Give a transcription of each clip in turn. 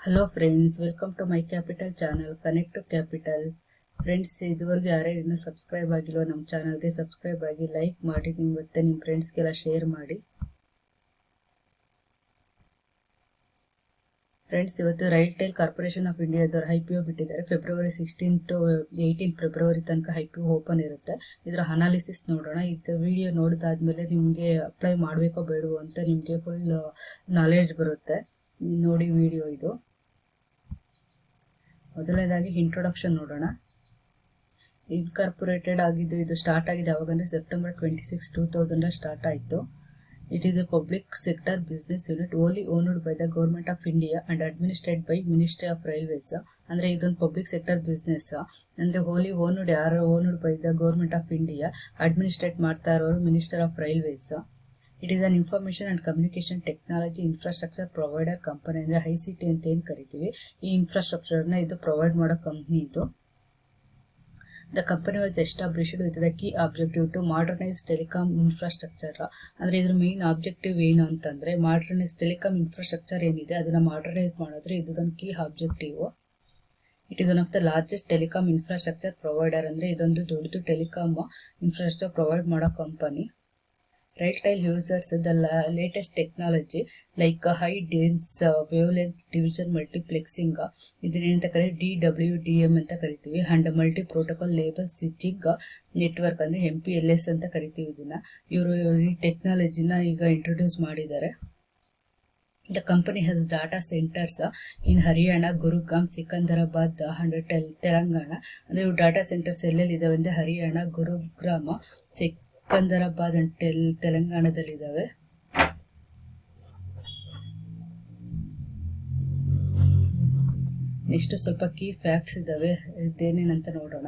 Hello friends, welcome to my capital channel, connect to capital. Friends, ಇದುವರೆಗೂ ಯಾರ್ಯಾರು ಇನ್ನೂ subscribe ಆಗಿಲ್ವೋ ನಮ್ಮ ಚಾನಲ್ಗೆ ಸಬ್ಸ್ಕ್ರೈಬ್ ಆಗಿ, ಲೈಕ್ ಮಾಡಿ, ನಿಮ್ಮ ಫ್ರೆಂಡ್ಸ್ಗೆಲ್ಲ ಶೇರ್ ಮಾಡಿ. ಫ್ರೆಂಡ್ಸ್, ಇವತ್ತು ರೈಲ್ಟೆಲ್ ಕಾರ್ಪೊರೇಷನ್ ಆಫ್ ಇಂಡಿಯಾದವರು IPO ಬಿಟ್ಟಿದ್ದಾರೆ. ಫೆಬ್ರವರಿ 16 to 18 ಫೆಬ್ರವರಿ ತನಕ IPO ಓಪನ್ ಇರುತ್ತೆ. ಇದರ ಅನಾಲಿಸಿಸ್ ನೋಡೋಣ. ಇದು ವಿಡಿಯೋ ನೋಡಿದಾದ್ಮೇಲೆ ನಿಮಗೆ ಅಪ್ಲೈ ಮಾಡಬೇಕೋ ಬೇಡವೋ ಅಂತ ನಿಮಗೆ ಫುಲ್ ನಾಲೆಡ್ಜ್ ಬರುತ್ತೆ. ನೋಡಿ ವಿಡಿಯೋ ಇದು. ಮೊದಲನೇದಾಗಿ ಇಂಟ್ರೊಡಕ್ಷನ್ ನೋಡೋಣ. ಇನ್ಕಾರ್ಪೊರೇಟೆಡ್ ಆಗಿದ್ದು, ಇದು ಸ್ಟಾರ್ಟ್ ಆಗಿದೆ ಯಾವಾಗಂದ್ರೆ ಸೆಪ್ಟೆಂಬರ್ 26, 2000 ಸ್ಟಾರ್ಟ್ ಆಯಿತು. It is A public sector business unit only owned by the government of India and administrate by ministry of railways. ಅಂದ್ರೆ ಇದೊಂದು ಪಬ್ಲಿಕ್ ಸೆಕ್ಟರ್ ಬಿಸ್ನೆಸ್ ಅಂದ್ರೆ ಹೋಲಿ ಓನ್ಡ್, ಯಾರು owned by the government of India, administrate ಮಾಡ್ತಾ ಇರೋರು minister of railways. It is an information and communication technology infrastructure provider company, ಅಂದ್ರೆ ICT ಅಂತ ಏನ್ ಕರಿತೀವಿ, ಈ ಇನ್ಫ್ರಾಸ್ಟ್ರಕ್ಚರ್ನ ಇದು ಪ್ರೊವೈಡ್ ಮಾಡೋ ಕಂಪ್ನಿ ಇದು. The company was established with the key objective to modernise telecom infrastructure. ಅಂದ್ರೆ ಇದ್ರ ಮೇನ್ ಆಬ್ಜೆಕ್ಟಿವ್ ಏನು ಅಂತಂದ್ರೆ, ಮಾಡರ್ನೈಸ್ ಟೆಲಿಕಾಂ ಇನ್ಫ್ರಾಸ್ಟ್ರಕ್ಚರ್ ಏನಿದೆ ಅದನ್ನ ಮಾಡರ್ನೈಸ್ ಮಾಡಿದ್ರೆ ಇದೊಂದು key objective. It is one of the largest telecom infrastructure provider. ಅಂದ್ರೆ ಇದೊಂದು ದೊಡ್ಡದು ಟೆಲಿಕಾಂ ಇನ್ಫ್ರಾಸ್ಟ್ರಕ್ಚರ್ ಪ್ರೊವೈಡ್ ಮಾಡೋ company. Railtel users the latest technology like high dense wavelength division multiplexing, ಇದನ್ನೇನಂತ ಕರೀತೀವಿ DWDM ಅಂತ ಕರಿತೀವಿ, and multi protocol label switching network ಅಂದ್ರೆ MPLS ಅಂತ ಕರಿತೀವಿ ಇದನ್ನ. ಇವರು ಈ ಟೆಕ್ನಾಲಜಿನ ಈಗ ಇಂಟ್ರೊಡ್ಯೂಸ್ ಮಾಡಿದ್ದಾರೆ. The company has data centers in Haryana, Gurugram, Secunderabad and Telangana. ಅಂದ್ರೆ ಇವು ಡಾಟಾ ಸೆಂಟರ್ಸ್ ಎಲ್ಲೆಲ್ಲಿ ಇದಾವೆ ಅಂದ್ರೆ ಹರಿಯಾಣ, ಗುರುಗ್ರಾಮ, ಸಿಕಂದರಾಬಾದ್ ಅಂಡ್ ತೆಲಂಗಾಣದಲ್ಲಿ ಇದಾವೆ. ನೆಕ್ಸ್ಟ್ ಸ್ವಲ್ಪ ಕೀ ಫ್ಯಾಕ್ಟ್ಸ್ ಇದಾವೆ, ಇದೇನೇನಂತ ನೋಡೋಣ.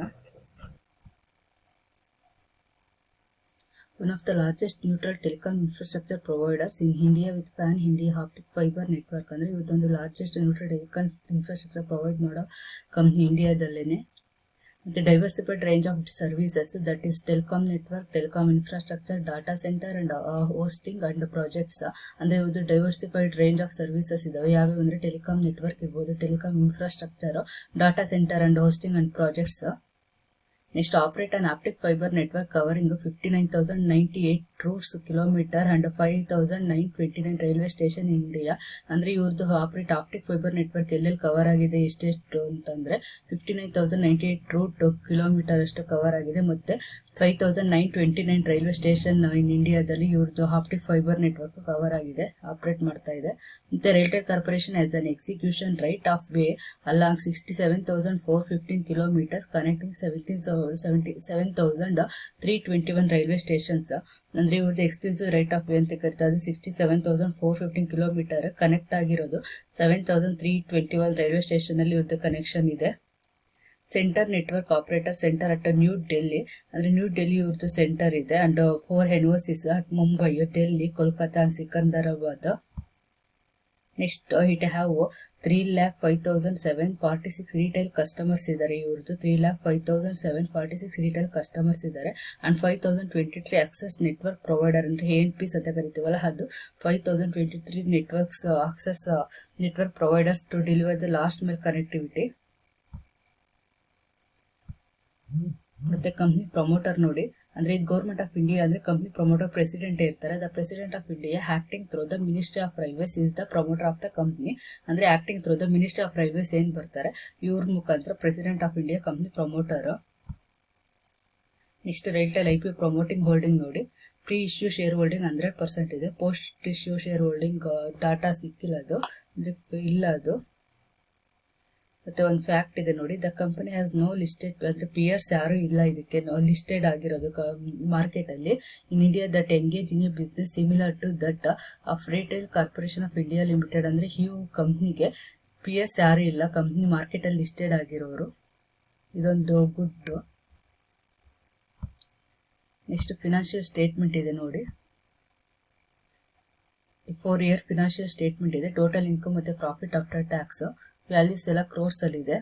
One of the largest neutral telecom infrastructure providers in India with pan-India optic fiber network. ಅಂದ್ರೆ ಇದೊಂದು largest neutral telecom infrastructure provide ಮಾಡೋ ಕಂಪ್ನಿ ಇಂಡಿಯಾದಲ್ಲೇನೆ. ಮತ್ತೆ diversified range of services, that is telecom network, telecom infrastructure, data centre and hosting and projects. ಅಂದ್ರೆ ಇದು diversified range of services ಇದಾವೆ. ಯಾವ್ಯಾವ ಅಂದ್ರೆ telecom network ಇರ್ಬೋದು, telecom infrastructure, data centre and hosting and projects. Next, operate an optic fiber network covering 59,098 routes kilometer and 5,929 railway station in India. ಅಂದ್ರೆ ಇವ್ರದ್ದು operate optic fibre network ಎಲ್ಲೆಲ್ಲಿ cover ಆಗಿದೆ ಎಷ್ಟೆಷ್ಟು ಅಂತಂದ್ರೆ 59,098 ರೂಟ್ ಕಿಲೋಮೀಟರ್ ಅಷ್ಟು cover ಆಗಿದೆ. ಮತ್ತೆ 5,929 ರೈಲ್ವೆ ಸ್ಟೇಷನ್ ಇನ್ ಇಂಡಿಯಾದಲ್ಲಿ ಇವ್ರದ್ದು ಆಪ್ಟಿಕ್ ಫೈಬರ್ ನೆಟ್ವರ್ಕ್ ಕವರ್ ಆಗಿದೆ, ಆಪರೇಟ್ ಮಾಡ್ತಾ ಇದೆ. ಮತ್ತೆ RailTel corporation as an execution right of way along 67,415 kilometers connecting 77,321 railway stations. ಅಂದ್ರೆ ಇವ್ರದ್ದು ಎಕ್ಸ್ಕ್ಲೂಸಿವ್ ರೈಟ್ ಆಫ್ ವೇ ಅಂತ ಕರಿತಾ, ಅದು 67,415 kilometers ಕನೆಕ್ಟ್ ಆಗಿರೋದು 7,321 ರೈಲ್ವೆ ಸ್ಟೇಷನ್ ಅಲ್ಲಿ ಇವ್ರದ್ದು ಕನೆಕ್ಷನ್ ಇದೆ. Centre network operator centre at New Delhi, ಅಂದ್ರೆ ನ್ಯೂ ಡೆಲ್ಲಿ ಇವ್ರದ್ದು ಸೆಂಟರ್ ಇದೆ. And 4 NOCs at Mumbai, Delhi, Kolkata and Secunderabad. Next it have 3,05,746 retail customers ಇದ್ದಾರೆ. ಇವ್ರದ್ದು 3,05,746 ರಿಟೇಲ್ ಕಸ್ಟಮರ್ಸ್ ಇದ್ದಾರೆ. ಅಂಡ್ 5,023 ಆಕ್ಸೆಸ್ ನೆಟ್ವರ್ಕ್ ಪ್ರೊವೈಡರ್, ಅಂದ್ರೆ ANPs ಅಂತ ಕರಿತೀವಲ್ಲ, ಅದು 5,023 networks access network providers to deliver the last mile connectivity. ಮತ್ತೆ ಕಂಪ್ನಿ ಪ್ರಮೋಟರ್ ನೋಡಿ, ಅಂದ್ರೆ ಇದು ಗೌರ್ಮೆಂಟ್ ಆಫ್ ಇಂಡಿಯಾ, ಅಂದ್ರೆ ಕಂಪ್ನಿ ಪ್ರಮೋಟರ್ ಪ್ರೆಸಿಡೆಂಟ್ ಇರ್ತಾರೆ. The president of India acting through the ministry of railways is the promoter of the company. ಅಂದ್ರೆ acting through the ministry of railways ಏನ್ ಬರ್ತಾರೆ ಇವ್ರ ಮುಖಾಂತರ president of India company promoter. Next RailTel IPO promoting holding ನೋಡಿ. Pre issue share holding 100% ಇದೆ. Post issue share holding data ಸಿಕ್ಕಿಲ್ಲ, ಅದು ಅಂದ್ರೆ ಇಲ್ಲ ಅದು. ಮತ್ತೆ ಒಂದು ಫ್ಯಾಕ್ಟ್ ಇದೆ ನೋಡಿ, the company has no listed, ಅಂದ್ರೆ ಪಿಯರ್ಸ್ ಯಾರು ಇಲ್ಲ ಇದಕ್ಕೆ ಲಿಸ್ಟೆಡ್ ಆಗಿರೋದು ಮಾರ್ಕೆಟ್ ಅಲ್ಲಿ in India that engage in a business similar to that of RailTel Corporation of India Limited. ಅಂದ್ರೆ ಈ ಕಂಪ್ನಿಗೆ ಪಿಯರ್ಸ್ ಯಾರು ಇಲ್ಲ ಕಂಪ್ನಿ ಮಾರ್ಕೆಟ್ ಅಲ್ಲಿ ಲಿಸ್ಟೆಡ್ ಆಗಿರೋರು. ಇದೊಂದು ಗುಡ್. ನೆಕ್ಸ್ಟ್ ಫಿನಾನ್ಷಿಯಲ್ ಸ್ಟೇಟ್ಮೆಂಟ್ ಇದೆ ನೋಡಿ, 4 year ಫಿನಾನ್ಷಿಯಲ್ ಸ್ಟೇಟ್ಮೆಂಟ್ ಇದೆ. ಟೋಟಲ್ ಇನ್ಕಮ್ ಮತ್ತೆ ಪ್ರಾಫಿಟ್ ಆಫ್ಟರ್ ಟ್ಯಾಕ್ಸ್ ವ್ಯಾಲ್ಯೂಸ್ ಎಲ್ಲ ಕ್ರೋರ್ಸ್ ಅಲ್ಲಿ ಇದೆ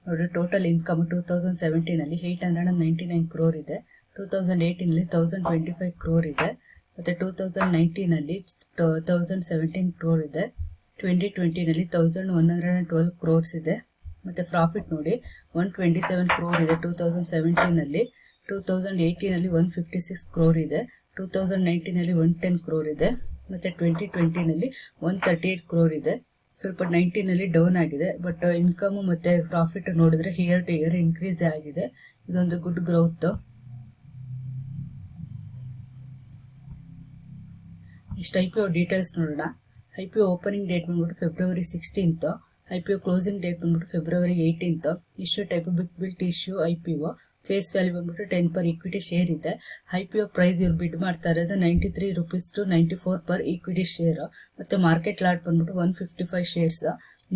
ನೋಡಿ. ಟೋಟಲ್ ಇನ್ಕಮ್ 2017 ಅಲ್ಲಿ 899 crore ಇದೆ. 2018 ಅಲ್ಲಿ 1,025 crore ಇದೆ. ಮತ್ತೆ 2019 ಅಲ್ಲಿ 1,017 crore ಇದೆ. 2020ನಲ್ಲಿ 1112 ಕ್ರೋರ್ಸ್ ಇದೆ. ಮತ್ತು ಪ್ರಾಫಿಟ್ ನೋಡಿ 127 ಕ್ರೋರ್ ಇದೆ 2017ನಲ್ಲಿ. 2018ನಲ್ಲಿ 156 ಕ್ರೋರ್ ಇದೆ. 2019ನಲ್ಲಿ 110 ಕ್ರೋರ್ ಇದೆ. ಮತ್ತು 2020ನಲ್ಲಿ 138 ಕ್ರೋರ್ ಇದೆ. ಸ್ವಲ್ಪ 19ನಲ್ಲಿ ಡೌನ್ ಆಗಿದೆ, ಬಟ್ ಇನ್ಕಮ್ ಮತ್ತು ಪ್ರಾಫಿಟ್ ನೋಡಿದ್ರೆ ಇಯರ್ ಟು ಇಯರ್ ಇನ್ಕ್ರೀಸ್ ಆಗಿದೆ. ಇದೊಂದು good growth. Next IPO details ನೋಡೋಣ. IPO ಓಪನಿಂಗ್ ಡೇಟ್ ಬಂದ್ಬಿಟ್ಟು February 16th. IPO closing date ಬಂದ್ಬಿಟ್ಟು February 18th. Issue type big built issue IPO. Face value ಬಂದ್ಬಿಟ್ಟು 10 per equity share ಇದೆ. IPO price ಇವ್ರು bid ಮಾಡ್ತಾ ಇರೋದು 93 rupees to 94 per equity share. ಮತ್ತೆ market lot ಬಂದ್ಬಿಟ್ಟು 155 shares.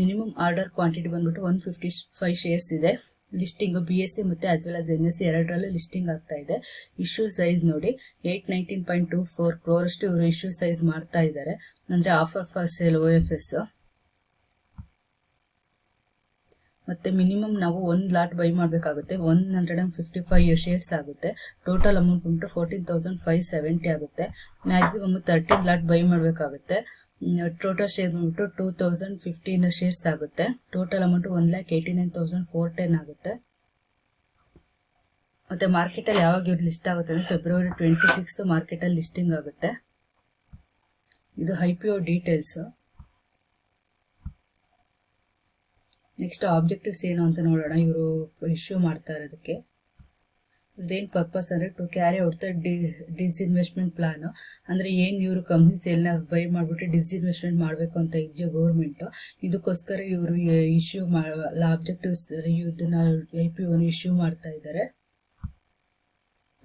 Minimum order quantity ಬಂದ್ಬಿಟ್ಟು 155 shares ಇದೆ. ಲಿಸ್ಟಿಂಗ್ BSE ಮತ್ತೆ ಆಸ್ ವೆಲ್ ಆಸ್ NSE ಎರಡರಲ್ಲೂ ಲಿಸ್ಟಿಂಗ್ ಆಗ್ತಾ ಇದೆ. ಇಶ್ಯೂ ಸೈಜ್ ನೋಡಿ 819.24 crore ಅಷ್ಟು ಇವರು ಇಶ್ಯೂ ಸೈಜ್ ಮಾಡ್ತಾ ಇದ್ದಾರೆ, ಅಂದ್ರೆ ಆಫರ್ ಫಾರ್ ಸೇಲ್ OFS. ಮತ್ತೆ ಮಿನಿಮಮ್ ನಾವು 1 ಲಾಟ್ ಬೈ ಮಾಡಬೇಕಾಗುತ್ತೆ. 155 ಶೇರ್ಸ್ ಆಗುತ್ತೆ. ಟೋಟಲ್ ಅಮೌಂಟ್ ಬಂದ್ಬಿಟ್ಟು 14,570 ಆಗುತ್ತೆ. ಮ್ಯಾಕ್ಸಿಮಮ್ 13 ಲಾಟ್ ಬೈ ಮಾಡಬೇಕಾಗುತ್ತೆ. ಟೋಟಲ್ ಶೇರ್ ಬಂದ್ಬಿಟ್ಟು 2015 ಶೇರ್ಸ್ ಆಗುತ್ತೆ. ಟೋಟಲ್ ಅಮೌಂಟ್ 1,89,410 ಆಗುತ್ತೆ. ಮತ್ತೆ ಮಾರ್ಕೆಟ್ ಅಲ್ಲಿ ಯಾವಾಗ ಇವ್ರು ಲಿಸ್ಟ್ ಆಗುತ್ತೆ ಅಂದ್ರೆ February 26 ಮಾರ್ಕೆಟ್ ಅಲ್ಲಿ ಲಿಸ್ಟಿಂಗ್ ಆಗುತ್ತೆ. ಇದು IPO ಡೀಟೇಲ್ಸ್. ನೆಕ್ಸ್ಟ್ ಆಬ್ಜೆಕ್ಟಿವ್ಸ್ ಏನು ಅಂತ ನೋಡೋಣ. ಇವರು ಇಶ್ಯೂ ಮಾಡ್ತಾ ಇರೋದಕ್ಕೆ ಇದೇನ್ ಪರ್ಪಸ್ ಅಂದ್ರೆ to carry out the disinvestment plan. ಅಂದ್ರೆ ಏನ್ ಇವರು ಕಂಪ್ನೀಸ್ ಎಲ್ಲ ಬೈ ಮಾಡ್ಬಿಟ್ಟು ಡಿಸ್ಇನ್ವೆಸ್ಟ್ಮೆಂಟ್ ಮಾಡ್ಬೇಕು ಅಂತ ಇದೆಯೋ ಗೌರ್ಮೆಂಟ್, ಇದಕ್ಕೋಸ್ಕರ ಇವರು ಇಶ್ಯೂ ಆಬ್ಜೆಕ್ಟಿವ್ಸ್ ಇದನ್ನ IPO ಇಶ್ಯೂ ಮಾಡ್ತಾ ಇದ್ದಾರೆ.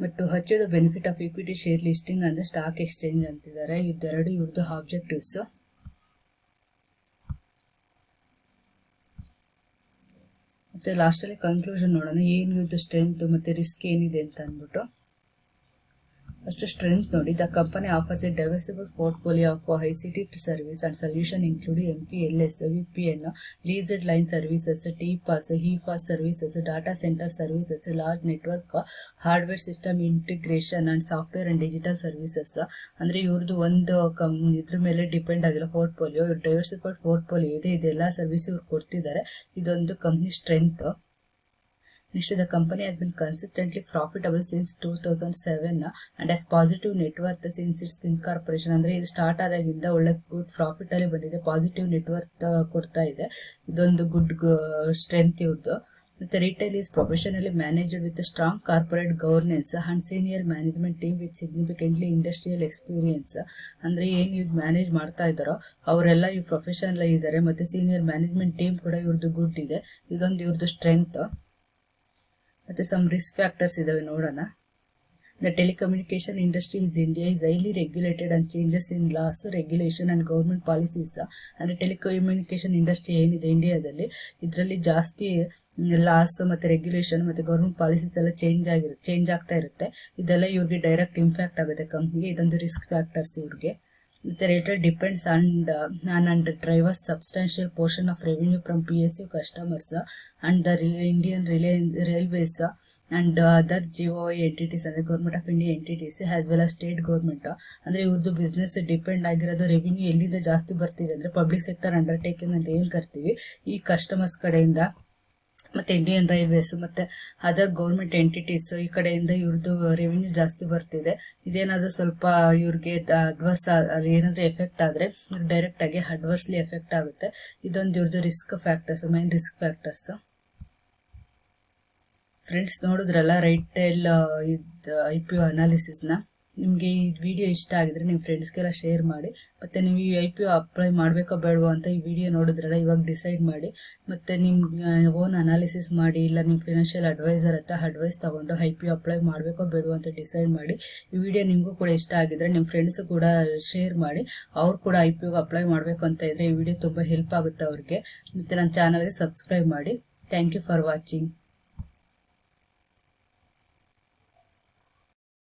ಮತ್ತು ಹಚ್ಚೋದ benefit of equity share listing ಅಂದ್ರೆ ಸ್ಟಾಕ್ ಎಕ್ಸ್ಚೇಂಜ್ ಅಂತಿದ್ದಾರೆ. ಇದೆರಡು ಇವ್ರದ್ದು ಆಬ್ಜೆಕ್ಟಿವ್ಸ್. ಮತ್ತೆ ಲಾಸ್ಟ್ ಅಲ್ಲಿ ಕನ್ಕ್ಲೂಷನ್ ನೋಡೋಣ. ಏನ್ ಇವ್ರದ್ದು ಸ್ಟ್ರೆಂತ್ ಮತ್ತೆ ರಿಸ್ಕ್ ಏನಿದೆ ಅಂತ ಅಂದ್ಬಿಟ್ಟು. ಅಷ್ಟು ಸ್ಟ್ರೆಂತ್ ನೋಡಿ, the company offers a diversible portfolio of ICT service and solution including MPLS, VPN, leased line services, TPaaS, EPaaS services, data centre services, large network hardware system integration and software and digital services. ಅಂದ್ರೆ ಇವ್ರದ್ದು ಒಂದು ಇದ್ರ ಮೇಲೆ depend ಆಗಿರೋ portfolio, ಡೈವರ್ಸಿಬಲ್ portfolio ಇದೆ. ಇದೆಲ್ಲ service ಇವ್ರು ಕೊಡ್ತಿದ್ದಾರೆ. ಇದೊಂದು company strength. Next, the company has been consistently profitable since 2007 and has positive net worth since its incorporation. ಅಂದ್ರೆ ಇದು ಸ್ಟಾರ್ಟ್ ಆದಾಗಿಂದ ಒಳ್ಳೆ ಗುಡ್ ಪ್ರಾಫಿಟ್ ಅಲ್ಲಿ ಬಂದಿದೆ, ಪಾಸಿಟಿವ್ ನೆಟ್ ವರ್ತ್ ಕೊಡ್ತಾ ಇದೆ. ಇದೊಂದು ಗುಡ್ ಸ್ಟ್ರೆಂತ್ ಇವ್ರದ್ದು. ಮತ್ತೆ retail is professionally managed with strong corporate governance and senior management team with significantly industrial experience. ಅಂದ್ರೆ ಏನ್ ಇವ್ ಮ್ಯಾನೇಜ್ ಮಾಡ್ತಾ ಇದ್ದಾರೋ ಅವರೆಲ್ಲ ಇವ್ ಪ್ರೊಫೆಷನಲ್ ಇದ್ದಾರೆ. ಮತ್ತೆ ಸೀನಿಯರ್ ಮ್ಯಾನೇಜ್ಮೆಂಟ್ ಟೀಮ್ ಕೂಡ ಇವ್ರದ್ದು ಗುಡ್ ಇದೆ. ಇದೊಂದು ಇವ್ರದ್ದು ಸ್ಟ್ರೆಂತ್. ಮತ್ತೆ ಸಮ್ ರಿಸ್ಕ್ ಫ್ಯಾಕ್ಟರ್ಸ್ ಇದಾವೆ ನೋಡೋಣ. The telecommunication industry is India is highly regulated and changes in loss, regulation and government policies. ಅಂದ್ರೆ ಟೆಲಿಕಮ್ಯುನಿಕೇಶನ್ ಇಂಡಸ್ಟ್ರಿ ಏನಿದೆ ಇಂಡಿಯಾದಲ್ಲಿ, ಇದರಲ್ಲಿ ಜಾಸ್ತಿ ಲಾಸ್ ಮತ್ತೆ ರೆಗ್ಯುಲೇಷನ್ ಮತ್ತೆ ಗವರ್ಮೆಂಟ್ ಪಾಲಿಸೀಸ್ ಎಲ್ಲ ಚೇಂಜ್ ಆಗ್ತಾ ಇರುತ್ತೆ. ಇದೆಲ್ಲ ಇವ್ರಿಗೆ ಡೈರೆಕ್ಟ್ ಇಂಪ್ಯಾಕ್ಟ್ ಆಗುತ್ತೆ ಕಂಪ್ನಿಗೆ. ಇದೊಂದು ರಿಸ್ಕ್ ಫ್ಯಾಕ್ಟರ್ಸ್ ಇವ್ರಿಗೆ. The rate depends on and drives substantial portion of revenue from PSU customers and the Indian Railways and other GOI entities and the Government of India entities as well as state government. ಅಂದ್ರೆ ಇವ್ರದ್ದು business depend ಆಗಿರೋದು revenue ಎಲ್ಲಿಂದ ಜಾಸ್ತಿ ಬರ್ತಿದೆ ಅಂದ್ರೆ public sector undertaking ಅಂತ ಏನ್ ಕರ್ತೀವಿ ಈ ಕಸ್ಟಮರ್ಸ್ ಕಡೆಯಿಂದ, ಮತ್ತೆ ಇಂಡಿಯನ್ ರೈಲ್ವೇಸ್ ಮತ್ತೆ ಅದರ್ ಗೌರ್ಮೆಂಟ್ ಎಂಟಿಟೀಸ್ ಈ ಕಡೆಯಿಂದ ಇವ್ರದ್ದು ರೆವಿನ್ಯೂ ಜಾಸ್ತಿ ಬರ್ತಿದೆ. ಇದೇನಾದ್ರೂ ಸ್ವಲ್ಪ ಇವ್ರಿಗೆ ಅಡ್ವರ್ಸ್ ಏನಾದ್ರೂ ಎಫೆಕ್ಟ್ ಆದ್ರೆ ಡೈರೆಕ್ಟ್ ಆಗಿ ಅಡ್ವರ್ಸ್ಲಿ ಎಫೆಕ್ಟ್ ಆಗುತ್ತೆ. ಇದೊಂದು ಇವ್ರದ್ದು risk factors, main risk factors. Friends ನೋಡಿದ್ರಲ್ಲ ರೈಟೇಲ್ IPO ಅನಾಲಿಸಿಸ್ನ. ನಿಮಗೆ ಈ ವಿಡಿಯೋ ಇಷ್ಟ ಆಗಿದ್ರೆ ನಿಮ್ಮ ಫ್ರೆಂಡ್ಸ್ಗೆಲ್ಲ ಶೇರ್ ಮಾಡಿ. ಮತ್ತೆ ನೀವು ಈ IPO ಅಪ್ಲೈ ಮಾಡಬೇಕೋ ಬೇಡವೋ ಅಂತ ಈ ವಿಡಿಯೋ ನೋಡಿದ್ರಲ್ಲ ಇವಾಗ ಡಿಸೈಡ್ ಮಾಡಿ. ಮತ್ತೆ ನಿಮ್ಮ ಓನ್ ಅನಾಲಿಸಿಸ್ ಮಾಡಿ, ಇಲ್ಲ ನಿಮ್ಮ ಫಿನಾನ್ಷಿಯಲ್ ಅಡ್ವೈಸರ್ ಹತ್ರ ಅಡ್ವೈಸ್ ತಗೊಂಡು IPO ಅಪ್ಲೈ ಮಾಡಬೇಕೋ ಬೇಡವೋ ಅಂತ ಡಿಸೈಡ್ ಮಾಡಿ. ಈ ವಿಡಿಯೋ ನಿಮಗೂ ಕೂಡ ಇಷ್ಟ ಆಗಿದ್ರೆ ನಿಮ್ಮ ಫ್ರೆಂಡ್ಸ್ ಕೂಡ ಶೇರ್ ಮಾಡಿ. ಅವ್ರು ಕೂಡ IPO ಅಪ್ಲೈ ಮಾಡಬೇಕು ಅಂತ ಇದ್ರೆ ಈ ವಿಡಿಯೋ ತುಂಬ ಹೆಲ್ಪ್ ಆಗುತ್ತೆ ಅವ್ರಿಗೆ. ಮತ್ತೆ ನನ್ನ ಚಾನಲ್ಗೆ ಸಬ್ಸ್ಕ್ರೈಬ್ ಮಾಡಿ. Thank you for watching.